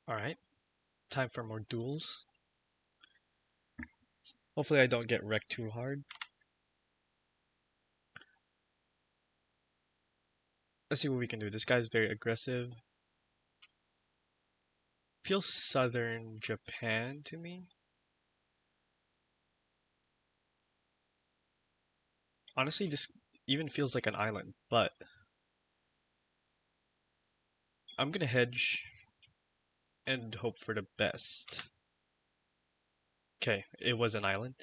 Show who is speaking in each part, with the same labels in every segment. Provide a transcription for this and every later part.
Speaker 1: Alright, time for more duels. Hopefully I don't get wrecked too hard. Let's see what we can do. This guy's very aggressive. Feels southern Japan to me. Honestly, this even feels like an island, but I'm gonna hedge and hope for the best. Okay, it was an island.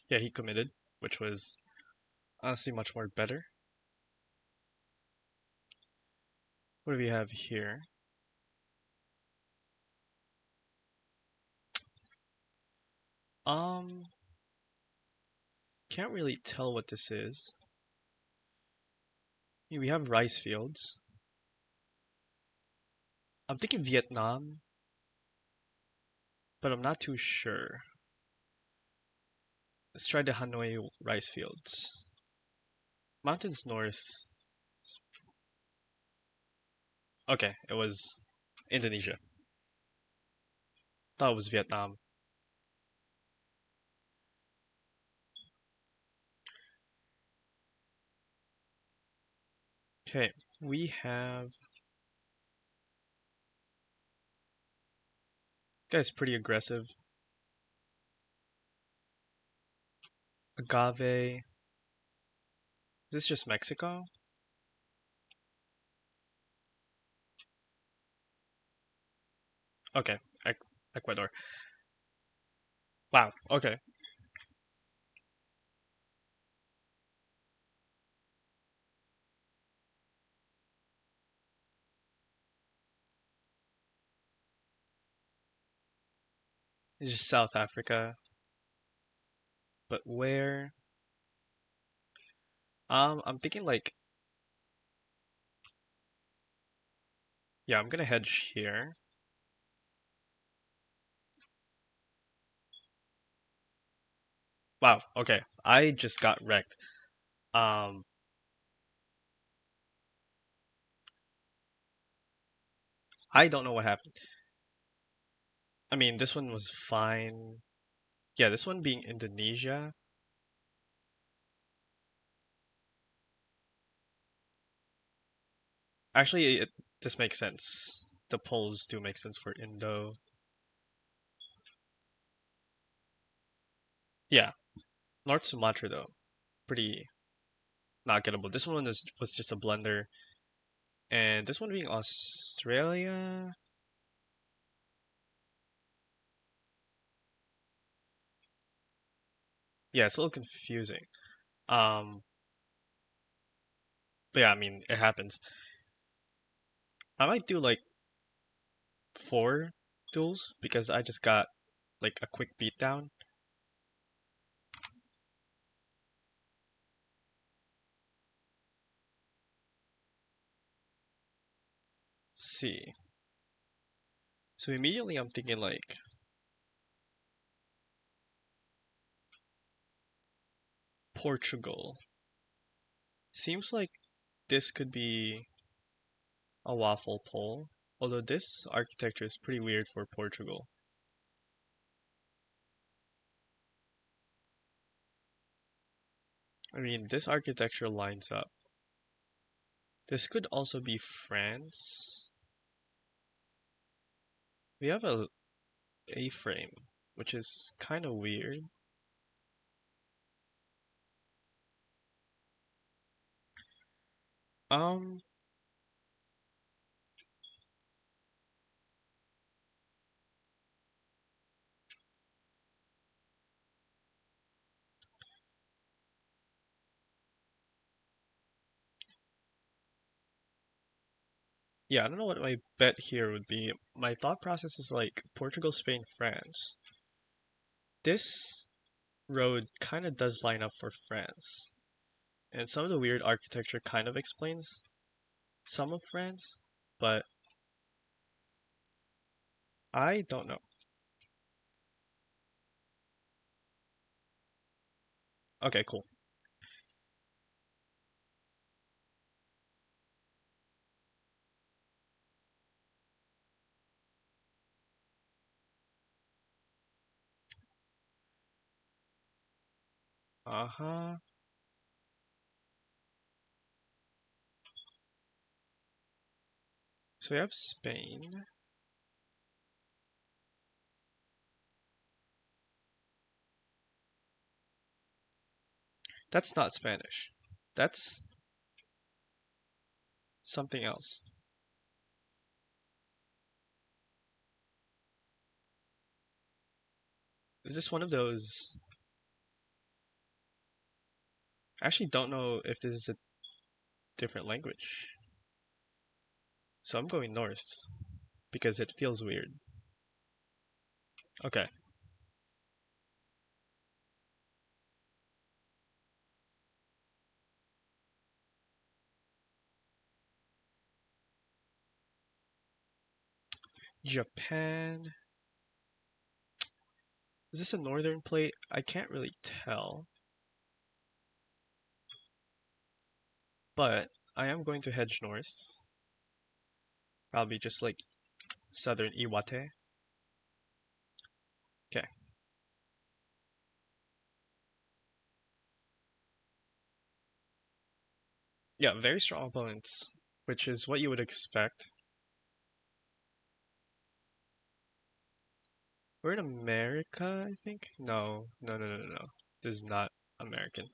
Speaker 1: Yeah, he committed, which was honestly much more better. What do we have here? Um, can't really tell what this is. We have rice fields. I'm thinking Vietnam, but I'm not too sure. Let's try the Hanoi rice fields. Mountains north. Okay, it was Indonesia. Thought it was Vietnam. Okay, we have. Guy's pretty aggressive. Agave. Is this just Mexico? Okay, Ecuador. Wow, okay. It's just South Africa. But where? I'm thinking like, yeah, I'm gonna hedge here. Wow, okay. I just got wrecked. Um, I don't know what happened. I mean, this one was fine. Yeah, this one being Indonesia. Actually, this makes sense. The polls do make sense for Indo. Yeah, North Sumatra though, pretty not gettable. This one was just a blunder, and this one being Australia. Yeah, it's a little confusing. Um, but yeah, I mean, it happens. I might do like 4 duels because I just got like a quick beatdown. See. So immediately I'm thinking like Portugal. Seems like this could be a waffle pole, although this architecture is pretty weird for Portugal. I mean, this architecture lines up. This could also be France. We have a A-frame, which is kind of weird. Um, yeah, I don't know what my bet here would be. My thought process is like Portugal, Spain, France. This road kind of does line up for France. And some of the weird architecture kind of explains some of France, but I don't know. Okay, cool. Uh-huh. So we have Spain. That's not Spanish. That's something else. Is this one of those? I actually don't know if this is a different language. So I'm going north because it feels weird. Okay. Japan. Is this a northern plate? I can't really tell. But I am going to hedge north. Probably just like southern Iwate. Okay. Yeah, very strong opponents, which is what you would expect. We're in America, I think? No, no, no, no, no, no. This is not American.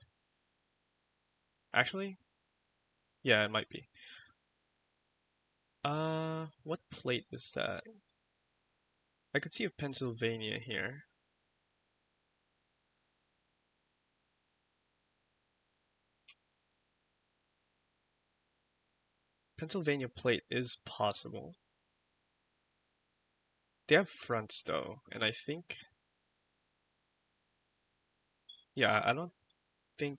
Speaker 1: Actually, yeah, it might be. What plate is that? I could see a Pennsylvania here. Pennsylvania plate is possible. They have fronts though, and I think, yeah, I don't think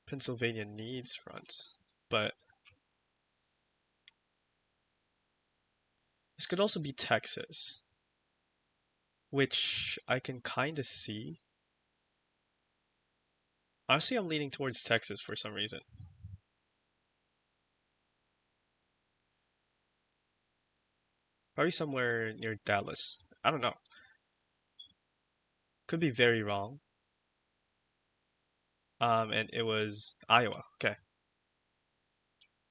Speaker 1: Pennsylvania needs fronts, but this could also be Texas, which I can kind of see. Honestly, I'm leaning towards Texas for some reason. Probably somewhere near Dallas. I don't know. Could be very wrong. And it was Iowa. Okay,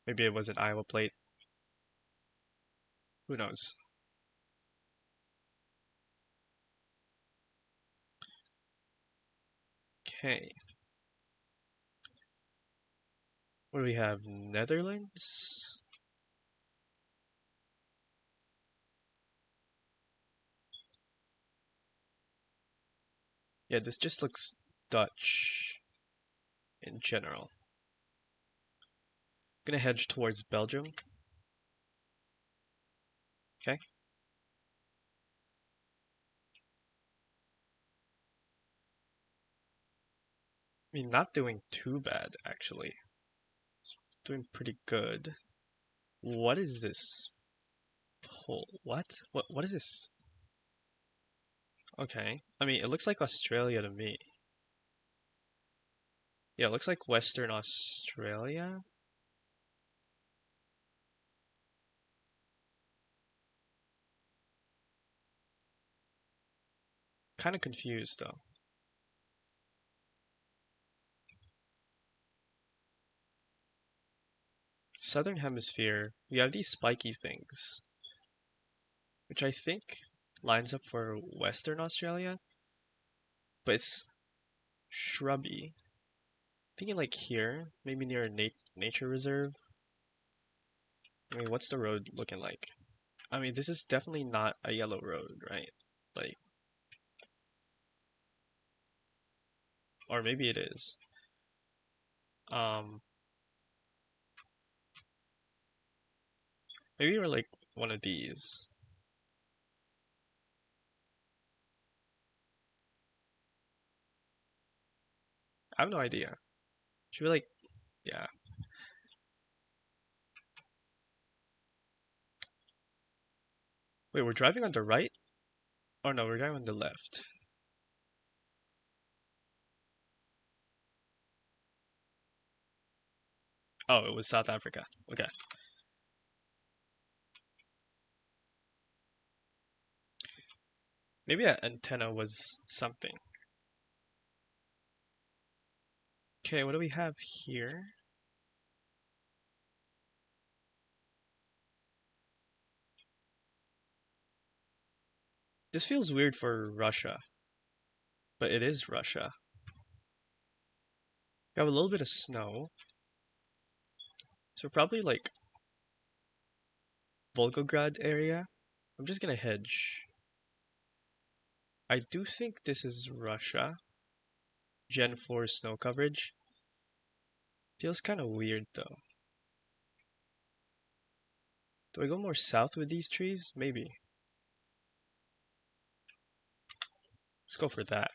Speaker 1: maybe it was an Iowa plate. Who knows? Okay, what do we have? Netherlands. Yeah, this just looks Dutch in general. Gonna hedge towards Belgium. Okay. I mean, not doing too bad actually. Doing pretty good. What is this pole? What? What is this? Okay. I mean, it looks like Australia to me. Yeah, it looks like Western Australia. Kind of confused though. Southern Hemisphere, we have these spiky things, which I think lines up for Western Australia, but it's shrubby. Thinking like here, maybe near a nature reserve. I mean, what's the road looking like? I mean, this is definitely not a yellow road, right? Like, or maybe it is. Um, maybe we're like one of these. I have no idea. Should we like, yeah. Wait, we're driving on the right? Oh no, we're driving on the left. Oh, it was South Africa. Okay. Maybe that antenna was something. Okay, what do we have here? This feels weird for Russia, but it is Russia. We have a little bit of snow, so probably like Volgograd area. I'm just gonna hedge. I do think this is Russia. Gen 4 snow coverage. Feels kind of weird though. Do I go more south with these trees? Maybe. Let's go for that.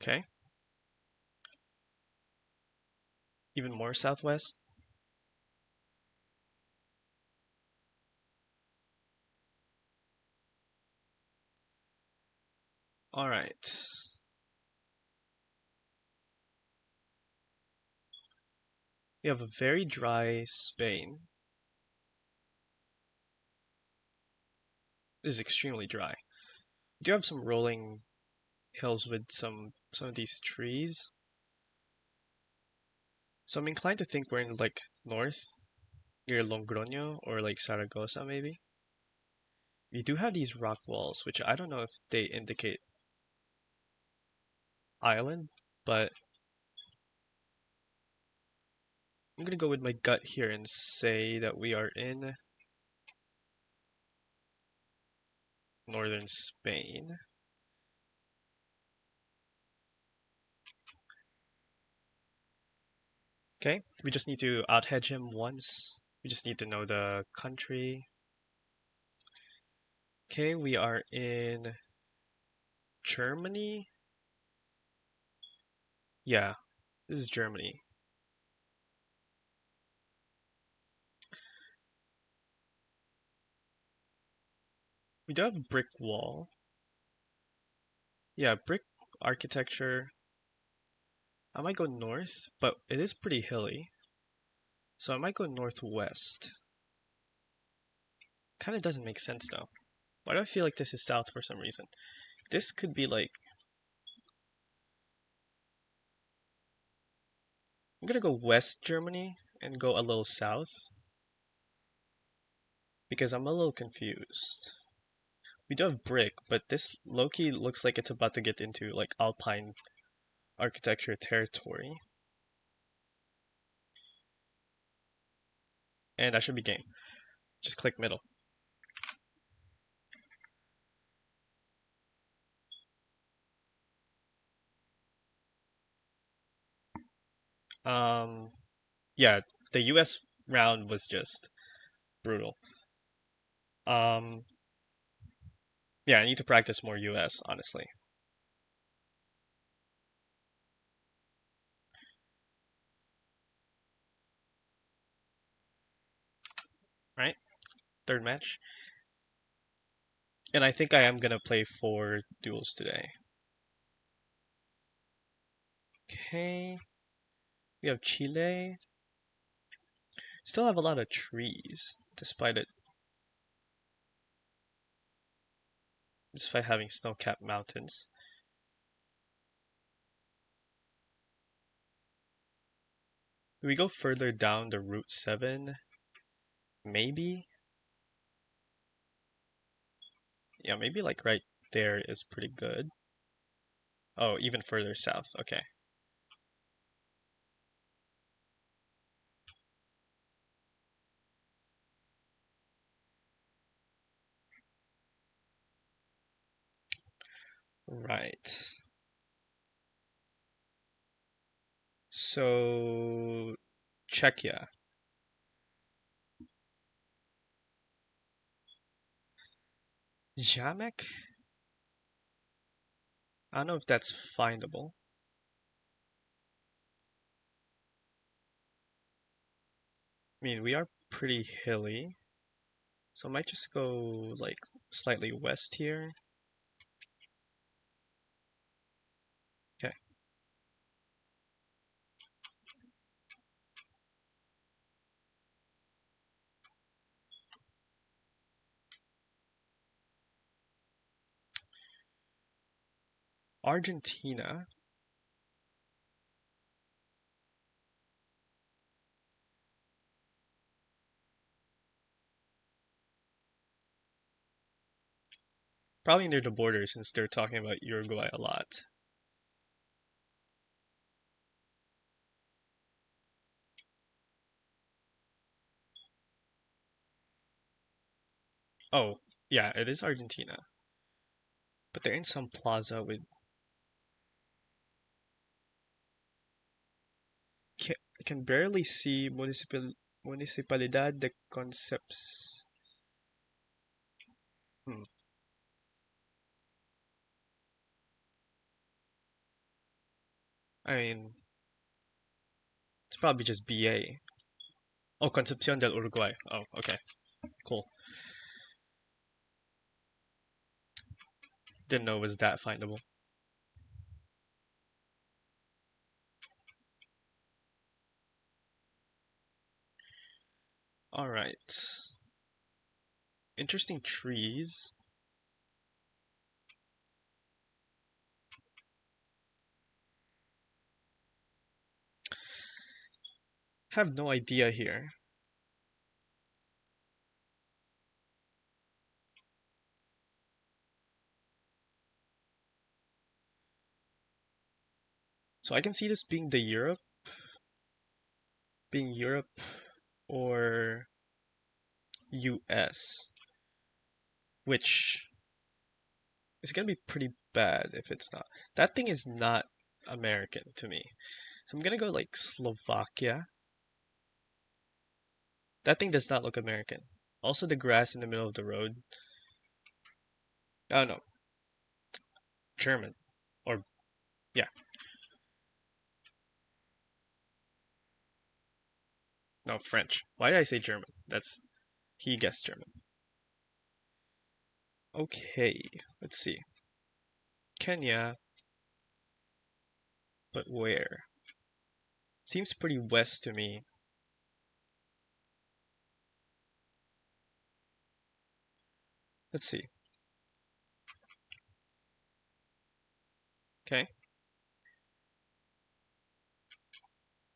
Speaker 1: Okay. Even more southwest. Alright. We have a very dry Spain. This is extremely dry. We do have some rolling hills with some of these trees. So I'm inclined to think we're in like north, near Logroño or like Zaragoza maybe. We do have these rock walls, which I don't know if they indicate island, but I'm gonna go with my gut here and say that we are in northern Spain. Okay, we just need to out-hedge him once. We just need to know the country. Okay, we are in Germany. Yeah, this is Germany. We do have a brick wall. Yeah, brick architecture. I might go north, but it is pretty hilly. So I might go northwest. Kind of doesn't make sense though. Why do I feel like this is south for some reason? This could be like... I'm gonna go West Germany and go a little south because I'm a little confused. We do have brick, but this low-key looks like it's about to get into like Alpine architecture territory. And I should be game. Just click middle. Um, yeah, the US round was just brutal. Um, yeah, I need to practice more US, honestly. Right? Third match. And I think I am gonna play 4 duels today. Okay. We have Chile. Still have a lot of trees, despite having snow-capped mountains. Do we go further down the Route 7? Maybe? Yeah, maybe like right there is pretty good. Oh, even further south. Okay. Right. So, Czechia. Jamek? I don't know if that's findable. I mean, we are pretty hilly. So I might just go like slightly west here. Okay. Argentina. Probably near the border since they're talking about Uruguay a lot. Oh, yeah, it is Argentina. But they're in some plaza with. I can barely see Municipalidad de Concepts. Hmm. I mean, it's probably just BA. Oh, Concepcion del Uruguay. Oh, okay. Cool. Didn't know it was that findable. Alright. Interesting trees. Have no idea here. So I can see this being Europe or US, which is gonna be pretty bad if it's not. That thing is not American to me. So I'm gonna go like Slovakia. That thing does not look American. Also the grass in the middle of the road. Oh no, German. Or yeah, no, French. Why did I say German? He guessed German. Okay, let's see. Kenya, but where? Seems pretty west to me. Let's see. Okay,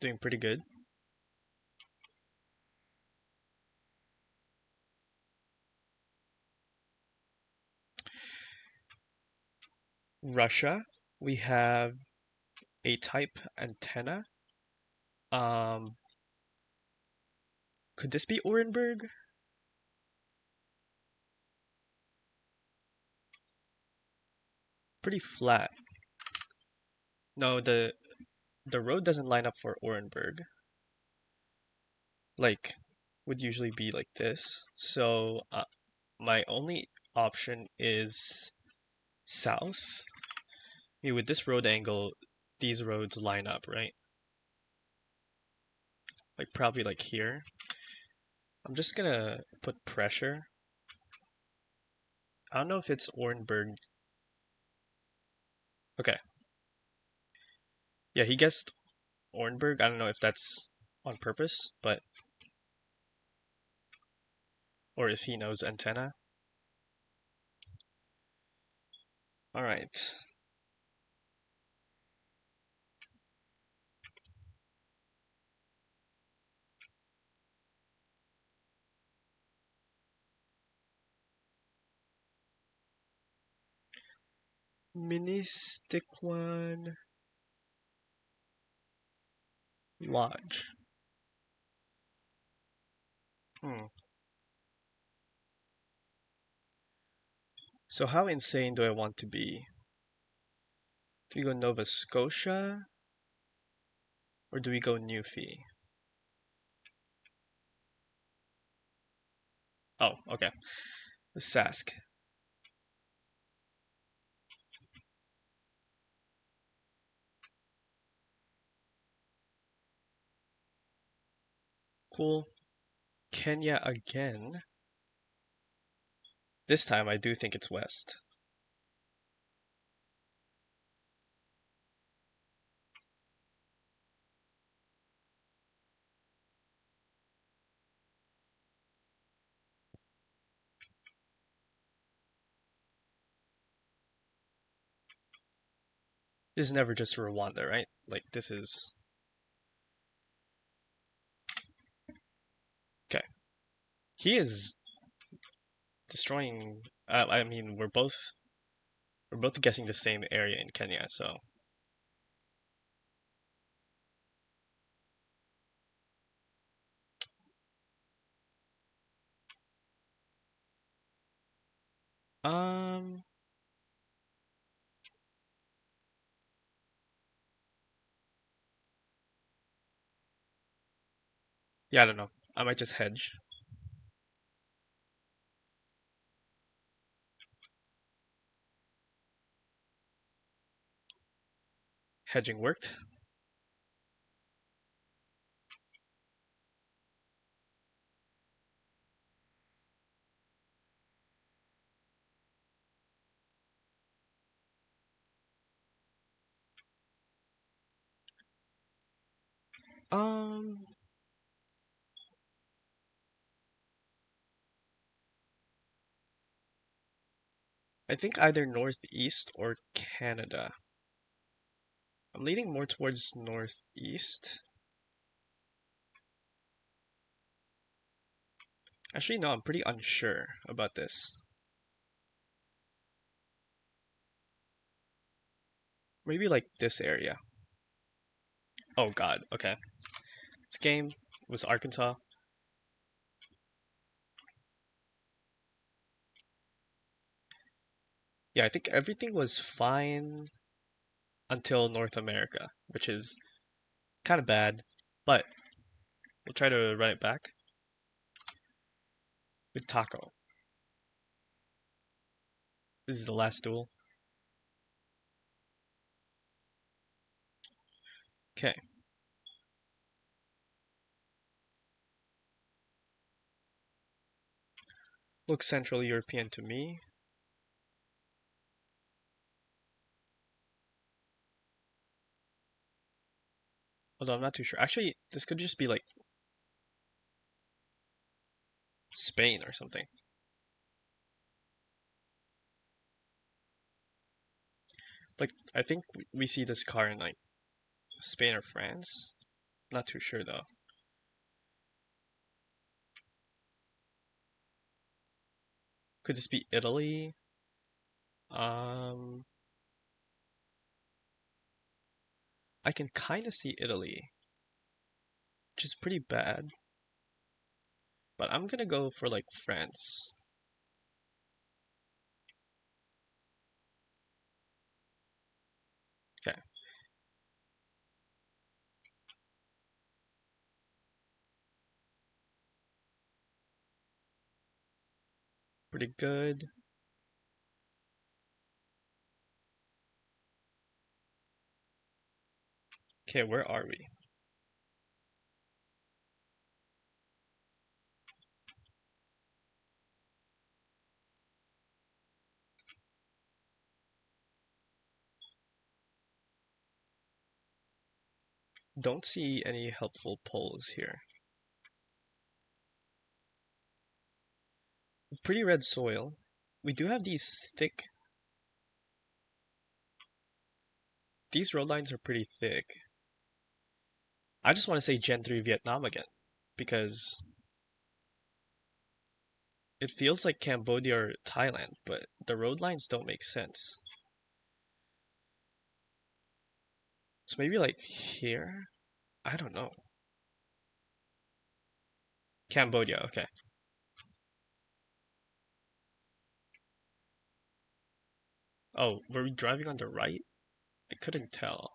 Speaker 1: doing pretty good. Russia, we have a type antenna. Um, could this be Orenburg? Pretty flat. No, the road doesn't line up for Orenburg. Like, would usually be like this. So my only option is south. I mean, with this road angle, these roads line up, right? Like probably like here. I'm just gonna put pressure. I don't know if it's Orenburg. Okay. Yeah, he guessed Orenburg. I don't know if that's on purpose, but or if he knows antenna. All right. Ministiquan Lodge. Hmm. So how insane do I want to be? Do we go Nova Scotia or do we go Newfie? Oh, okay. The Sask. Cool. Kenya again. This time I do think it's west. This is never just Rwanda, right? Like, this is... Okay. He is destroying... I mean, we're both guessing the same area in Kenya, so... Um... Yeah, I don't know. I might just hedge. Hedging worked. Um... I think either northeast or Canada. I'm leaning more towards northeast. Actually, no, I'm pretty unsure about this. Maybe like this area. Oh god, okay. This game was Arkansas. Yeah, I think everything was fine until North America, which is kind of bad, but we'll try to run it back with Taco. This is the last duel. Okay. Looks Central European to me. Although I'm not too sure. Actually, this could just be like Spain or something. Like, I think we see this car in like Spain or France. Not too sure though. Could this be Italy? Um, I can kind of see Italy, which is pretty bad. But I'm gonna go for like France. Okay, pretty good. Okay, where are we? Don't see any helpful polls here. Pretty red soil. We do have these thick. These road lines are pretty thick. I just want to say Gen 3 Vietnam again because it feels like Cambodia or Thailand, but the road lines don't make sense. So maybe like here? I don't know. Cambodia, okay. Oh, were we driving on the right? I couldn't tell.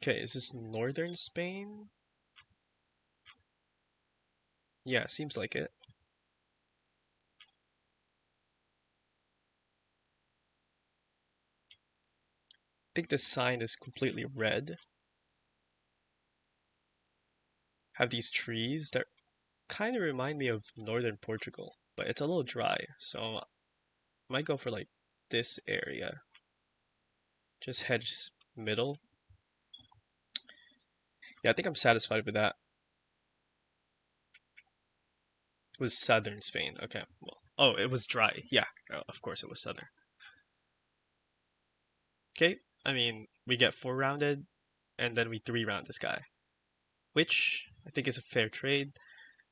Speaker 1: Okay, is this northern Spain? Yeah, seems like it. I think the sign is completely red. Have these trees that kind of remind me of northern Portugal, but it's a little dry, so I might go for like this area. Just hedge middle. Yeah, I think I'm satisfied with that. Was southern Spain. Okay. Well, oh, it was dry. Yeah, of course it was southern. Okay. I mean, we get four rounded, and then we three round this guy, which I think is a fair trade.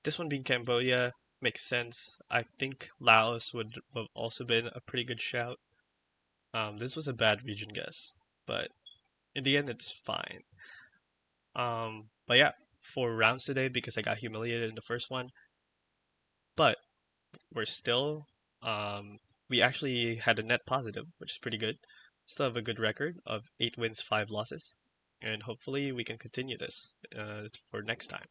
Speaker 1: This one being Cambodia makes sense. I think Laos would have also been a pretty good shout. This was a bad region guess, but in the end, it's fine. But yeah, four rounds today because I got humiliated in the first one. But we're still, we actually had a net positive, which is pretty good. Still have a good record of 8 wins, 5 losses, and hopefully we can continue this for next time.